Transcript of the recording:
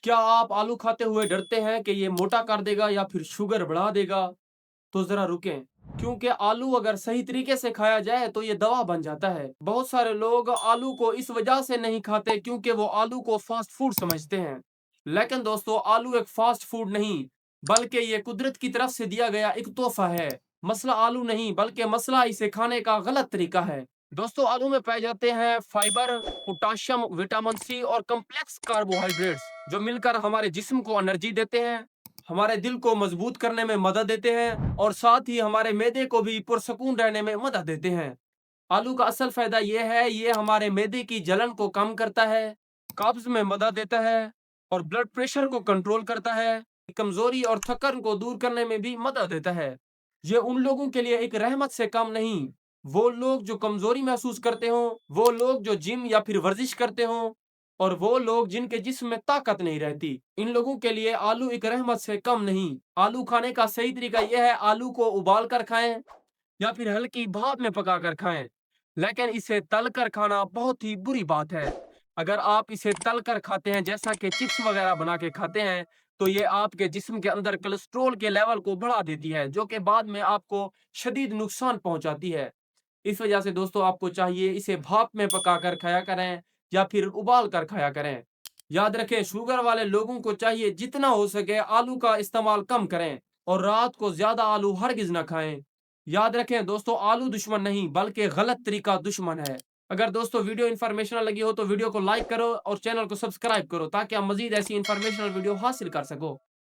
क्या आप आलू खाते हुए डरते हैं कि ये मोटा कर देगा या फिर शुगर बढ़ा देगा? तो ज़रा रुकें, क्योंकि आलू अगर सही तरीके से खाया जाए तो ये दवा बन जाता है। बहुत सारे लोग आलू को इस वजह से नहीं खाते क्योंकि वो आलू को फास्ट फूड समझते हैं। लेकिन दोस्तों, आलू एक फास्ट फूड नहीं, बल्कि ये कुदरत की तरफ से दिया गया एक तोहफा है। मसला आलू नहीं, बल्कि मसला इसे खाने का गलत तरीका है। दोस्तों, आलू में पाए जाते हैं फाइबर, पोटाशियम, विटामिन सी और कॉम्प्लेक्स कार्बोहाइड्रेट्स, जो मिलकर हमारे जिस्म को एनर्जी देते हैं, हमारे दिल को मजबूत करने में मदद देते हैं और साथ ही हमारे मैदे को भी पुरसकून रहने में मदद देते हैं। आलू का असल फायदा यह है, ये हमारे मैदे की जलन को कम करता है, कब्ज में मदद देता है और ब्लड प्रेशर को कंट्रोल करता है, कमजोरी और थकन को दूर करने में भी मदद देता है। ये उन लोगों के लिए एक रहमत से कम नहीं, वो लोग जो कमजोरी महसूस करते हो, वो लोग जो जिम या फिर वर्जिश करते हो और वो लोग जिनके जिस्म में ताकत नहीं रहती, इन लोगों के लिए आलू एक रहमत से कम नहीं। आलू खाने का सही तरीका यह है, आलू को उबाल कर खाएं या फिर हल्की भाप में पका कर खाएं, लेकिन इसे तल कर खाना बहुत ही बुरी बात है। अगर आप इसे तल कर खाते हैं, जैसा कि चिप्स वगैरह बना के खाते हैं, तो ये आपके जिस्म के अंदर कोलेस्ट्रॉल के लेवल को बढ़ा देती है, जो कि बाद में आपको शदीद नुकसान पहुंचाती है। इस वजह से दोस्तों, आपको चाहिए इसे भाप में पका कर खाया करें या फिर उबाल कर खाया करें। याद रखें, शुगर वाले लोगों को चाहिए जितना हो सके आलू का इस्तेमाल कम करें और रात को ज्यादा आलू हरगिज ना खाएं। याद रखें दोस्तों, आलू दुश्मन नहीं, बल्कि गलत तरीका दुश्मन है। अगर दोस्तों वीडियो इन्फॉर्मेशनल लगी हो तो वीडियो को लाइक करो और चैनल को सब्सक्राइब करो, ताकि आप मजीद ऐसी इन्फॉर्मेशनल वीडियो हासिल कर सको।